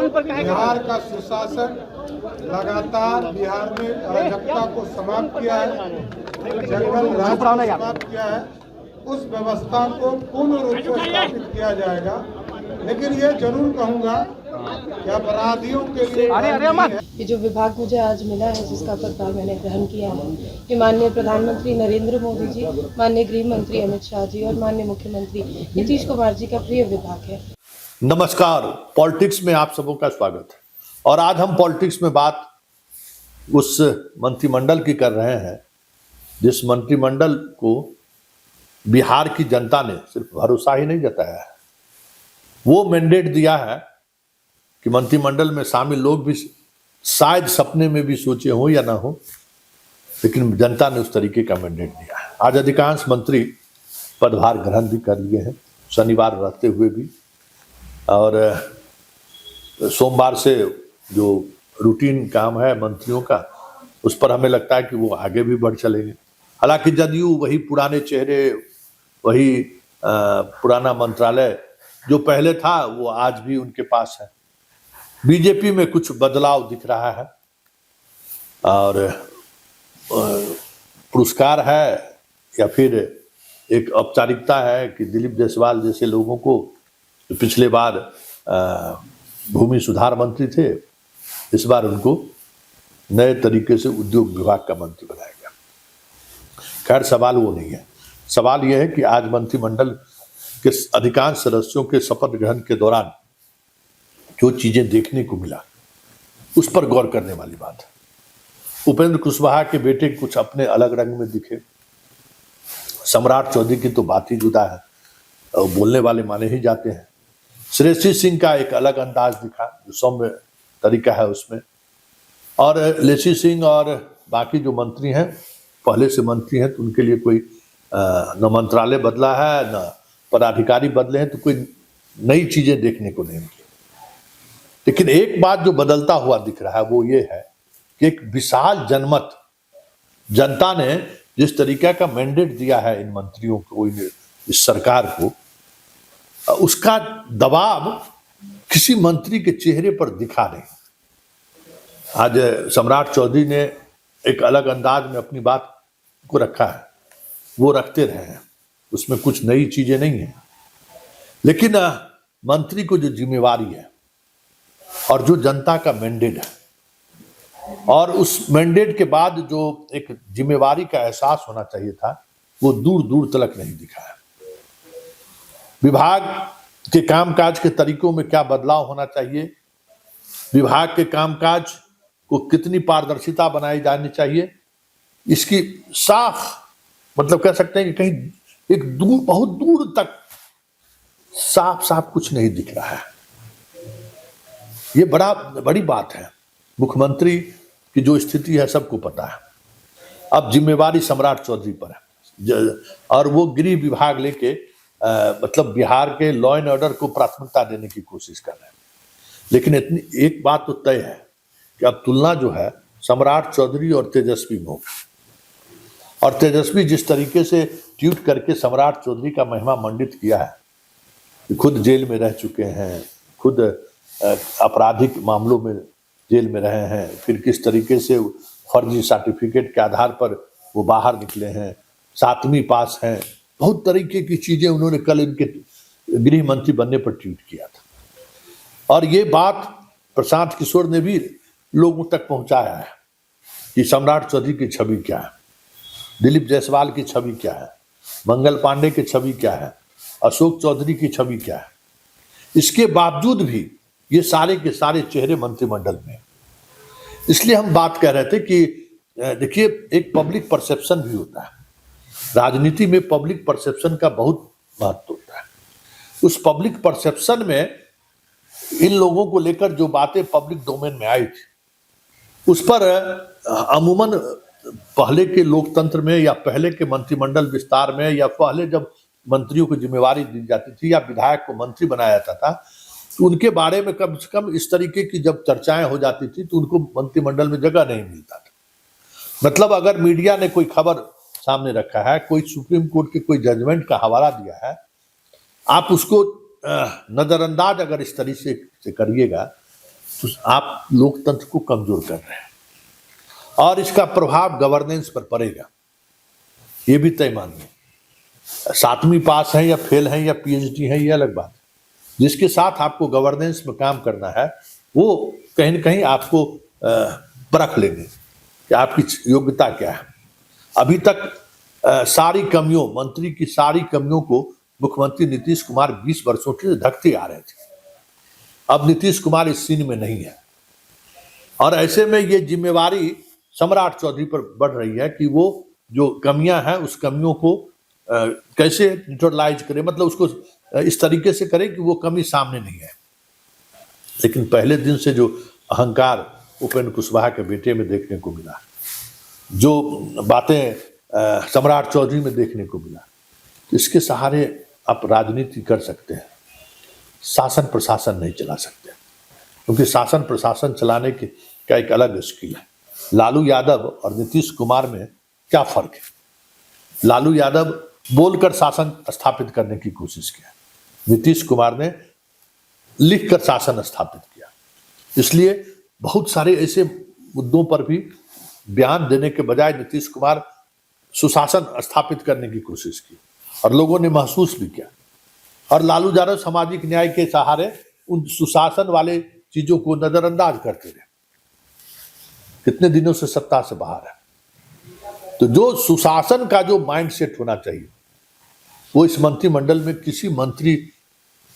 बिहार का सुशासन लगातार बिहार में अराजकता को समाप्त किया है, जंगल राज को समाप्त किया है। उस व्यवस्था को पूर्ण रूप से स्थापित किया जाएगा। लेकिन ये जरूर कहूँगा कि अपराधियों के लिए ये जो विभाग मुझे आज मिला है, जिसका पदभार मैंने ग्रहण किया है, ये माननीय प्रधानमंत्री नरेंद्र मोदी जी, माननीय गृह मंत्री अमित शाह जी और माननीय मुख्यमंत्री नीतीश कुमार जी का प्रिय विभाग है। नमस्कार, पॉलिटिक्स में आप सबों का स्वागत है। और आज हम पॉलिटिक्स में बात उस मंत्रिमंडल की कर रहे हैं जिस मंत्रिमंडल को बिहार की जनता ने सिर्फ भरोसा ही नहीं जताया है, वो मैंडेट दिया है कि मंत्रिमंडल में शामिल लोग भी शायद सपने में भी सोचे हो या ना हो, लेकिन जनता ने उस तरीके का मैंडेट दिया है। आज अधिकांश मंत्री पदभार ग्रहण भी कर लिए हैं, शनिवार रहते हुए भी, और सोमवार से जो रूटीन काम है मंत्रियों का, उस पर हमें लगता है कि वो आगे भी बढ़ चलेंगे। हालांकि जदयू वही पुराने चेहरे, वही पुराना मंत्रालय जो पहले था वो आज भी उनके पास है। बीजेपी में कुछ बदलाव दिख रहा है और पुरस्कार है या फिर एक औपचारिकता है कि दिलीप जायसवाल जैसे लोगों को, पिछले बार भूमि सुधार मंत्री थे, इस बार उनको नए तरीके से उद्योग विभाग का मंत्री बनाया गया। खैर, सवाल वो नहीं है। सवाल यह है कि आज मंत्रिमंडल के अधिकांश सदस्यों के शपथ ग्रहण के दौरान जो चीजें देखने को मिला, उस पर गौर करने वाली बात है। उपेंद्र कुशवाहा के बेटे कुछ अपने अलग रंग में दिखे। सम्राट चौधरी की तो बात ही जुदा है, और बोलने वाले माने ही जाते हैं। श्रेयसी सिंह का एक अलग अंदाज दिखा, जो सौम्य तरीका है उसमें। और लेसी सिंह और बाकी जो मंत्री हैं, पहले से मंत्री हैं, तो उनके लिए कोई न मंत्रालय बदला है न पदाधिकारी बदले हैं, तो कोई नई चीजें देखने को नहीं मिली। लेकिन एक बात जो बदलता हुआ दिख रहा है वो ये है कि एक विशाल जनमत, जनता ने जिस तरीका का मैंडेट दिया है इन मंत्रियों को, इस सरकार को, उसका दबाव किसी मंत्री के चेहरे पर दिखा नहीं। आज सम्राट चौधरी ने एक अलग अंदाज में अपनी बात को रखा है, वो रखते रहे हैं, उसमें कुछ नई चीजें नहीं है। लेकिन मंत्री को जो जिम्मेवारी है और जो जनता का मैंडेट है, और उस मैंडेट के बाद जो एक जिम्मेवारी का एहसास होना चाहिए था, वो दूर दूर तक नहीं दिखा है। विभाग के कामकाज के तरीकों में क्या बदलाव होना चाहिए, विभाग के कामकाज को कितनी पारदर्शिता बनाई जानी चाहिए, इसकी साफ मतलब कह सकते हैं कि कहीं एक दूर, बहुत दूर तक साफ साफ कुछ नहीं दिख रहा है। ये बड़ी बात है। मुख्यमंत्री की जो स्थिति है सबको पता है। अब जिम्मेवारी सम्राट चौधरी पर है, और वो गृह विभाग लेके मतलब बिहार के लॉ एंड ऑर्डर को प्राथमिकता देने की कोशिश कर रहे हैं। लेकिन इतनी एक बात तो तय है कि अब तुलना जो है सम्राट चौधरी और तेजस्वी में होगी। और तेजस्वी जिस तरीके से ट्वीट करके सम्राट चौधरी का महिमा मंडित किया है, खुद जेल में रह चुके हैं, खुद आपराधिक मामलों में जेल में रहे हैं, फिर किस तरीके से फर्जी सर्टिफिकेट के आधार पर वो बाहर निकले हैं, 7वीं पास हैं, बहुत तरीके की चीजें उन्होंने कल इनके गृह मंत्री बनने पर ट्वीट किया था। और ये बात प्रशांत किशोर ने भी लोगों तक पहुंचाया है कि सम्राट चौधरी की छवि क्या है, दिलीप जायसवाल की छवि क्या है, मंगल पांडे की छवि क्या है, अशोक चौधरी की छवि क्या है। इसके बावजूद भी ये सारे के सारे चेहरे मंत्रिमंडल में। इसलिए हम बात कह रहे थे कि देखिए, एक पब्लिक परसेप्शन भी होता है। राजनीति में पब्लिक परसेप्शन का बहुत महत्व होता है। उस पब्लिक परसेप्शन में इन लोगों को लेकर जो बातें पब्लिक डोमेन में आई थी, उस पर अमूमन पहले के लोकतंत्र में या पहले के मंत्रिमंडल विस्तार में या पहले जब मंत्रियों को जिम्मेवारी दी जाती थी या विधायक को मंत्री बनाया जाता था, तो उनके बारे में कम से कम इस तरीके की जब चर्चाएं हो जाती थी तो उनको मंत्रिमंडल में जगह नहीं मिलता था। मतलब अगर मीडिया ने कोई खबर सामने रखा है, कोई सुप्रीम कोर्ट के कोई जजमेंट का हवाला दिया है, आप उसको नजरअंदाज अगर इस तरीके से करिएगा तो आप लोकतंत्र को कमजोर कर रहे हैं और इसका प्रभाव गवर्नेंस पर पड़ेगा, ये भी तय मानिए। 7वीं पास है या फेल है या पीएचडी है, ये अलग बात है। जिसके साथ आपको गवर्नेंस में काम करना है वो कहीं न कहीं आपको परख लेंगे कि आपकी योग्यता क्या है। अभी तक सारी कमियों, मंत्री की सारी कमियों को मुख्यमंत्री नीतीश कुमार 20 वर्षों से ढकते आ रहे थे। अब नीतीश कुमार इस सीन में नहीं है और ऐसे में ये जिम्मेवारी सम्राट चौधरी पर बढ़ रही है कि वो जो कमियां हैं उस कमियों को कैसे न्यूट्रलाइज करे, मतलब उसको इस तरीके से करे कि वो कमी सामने नहीं है। लेकिन पहले दिन से जो अहंकार उपेंद्र कुशवाहा के बेटे में देखने को मिला, जो बातें सम्राट चौधरी में देखने को मिला, तो इसके सहारे आप राजनीति कर सकते हैं, शासन प्रशासन नहीं चला सकते, क्योंकि शासन प्रशासन चलाने का एक अलग स्किल है। लालू यादव और नीतीश कुमार में क्या फर्क है? लालू यादव बोलकर शासन स्थापित करने की कोशिश किया, नीतीश कुमार ने लिखकर शासन स्थापित किया। इसलिए बहुत सारे ऐसे मुद्दों पर भी बयान देने के बजाय नीतीश कुमार सुशासन स्थापित करने की कोशिश की और लोगों ने महसूस भी किया। और लालू यादव सामाजिक न्याय के सहारे उन सुशासन वाले चीजों को नजरअंदाज करते रहे, कितने दिनों से सत्ता से बाहर है। तो जो सुशासन का जो माइंडसेट होना चाहिए वो इस मंत्रिमंडल में किसी मंत्री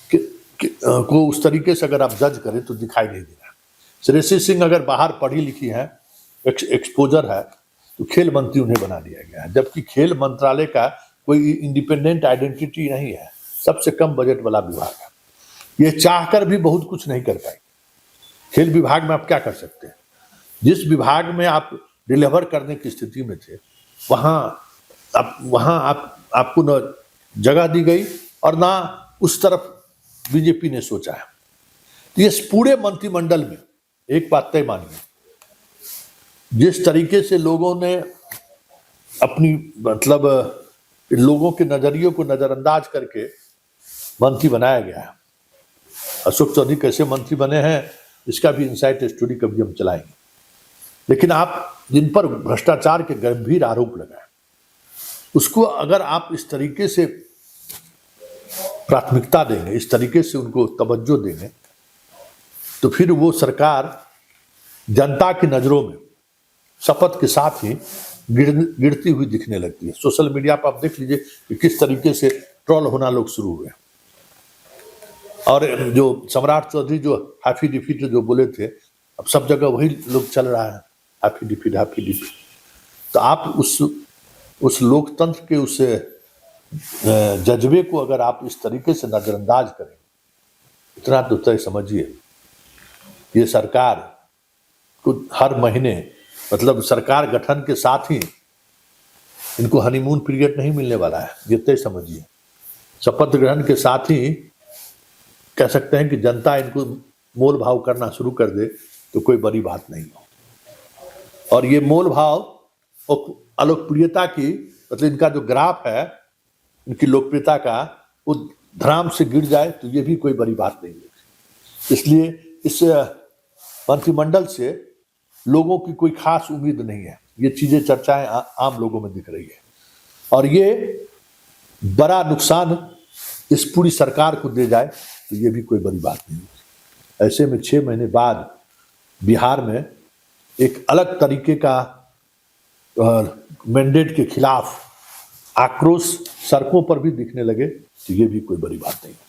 को उस तरीके से अगर आप जज करें तो दिखाई नहीं दे रहा। श्रेयसी सिंह अगर बाहर पढ़ी लिखी है, एक्सपोजर है, तो खेल मंत्री उन्हें बना दिया गया है, जबकि खेल मंत्रालय का कोई इंडिपेंडेंट आइडेंटिटी नहीं है, सबसे कम बजट वाला विभाग है। ये चाहकर भी बहुत कुछ नहीं कर पाए। खेल विभाग में आप क्या कर सकते हैं? जिस विभाग में आप डिलीवर करने की स्थिति में थे वहां आपको न जगह दी गई और ना उस तरफ बीजेपी ने सोचा है। तो इस पूरे मंत्रिमंडल में एक बात तय मानिए, जिस तरीके से लोगों ने अपनी मतलब लोगों के नजरियों को नजरअंदाज करके मंत्री बनाया गया है। अशोक चौधरी कैसे मंत्री बने हैं इसका भी इनसाइट स्टोरी कभी हम चलाएंगे। लेकिन आप जिन पर भ्रष्टाचार के गंभीर आरोप लगाए, उसको अगर आप इस तरीके से प्राथमिकता देंगे, इस तरीके से उनको तवज्जो देंगे, तो फिर वो सरकार जनता की नजरों में शपथ के साथ ही गिरती हुई दिखने लगती है। सोशल मीडिया पर आप देख लीजिए कि किस तरीके से ट्रोल होना लोग शुरू हुए। और जो सम्राट चौधरी जो हाफी डिफीट जो बोले थे, अब सब जगह वही लोग चल रहा है, हाफी डिफीट हाफी डिफीट। तो आप उस लोकतंत्र के उस जज्बे को अगर आप इस तरीके से नजरअंदाज करें, इतना तो तय समझिए ये सरकार को हर महीने मतलब सरकार गठन के साथ ही इनको हनीमून पीरियड नहीं मिलने वाला है, ये तय समझिए। शपथ ग्रहण के साथ ही कह सकते हैं कि जनता इनको मोल भाव करना शुरू कर दे तो कोई बड़ी बात नहीं हो। और ये मोल भाव और अलोकप्रियता की मतलब इनका जो ग्राफ है इनकी लोकप्रियता का, वो धराम से गिर जाए तो ये भी कोई बड़ी बात नहीं है। इसलिए इस मंत्रिमंडल से लोगों की कोई खास उम्मीद नहीं है। ये चीजें चर्चाएं आम लोगों में दिख रही है और ये बड़ा नुकसान इस पूरी सरकार को दे जाए तो ये भी कोई बड़ी बात नहीं है। ऐसे में 6 महीने बाद बिहार में एक अलग तरीके का मैंडेट के खिलाफ आक्रोश सड़कों पर भी दिखने लगे तो ये भी कोई बड़ी बात नहीं है।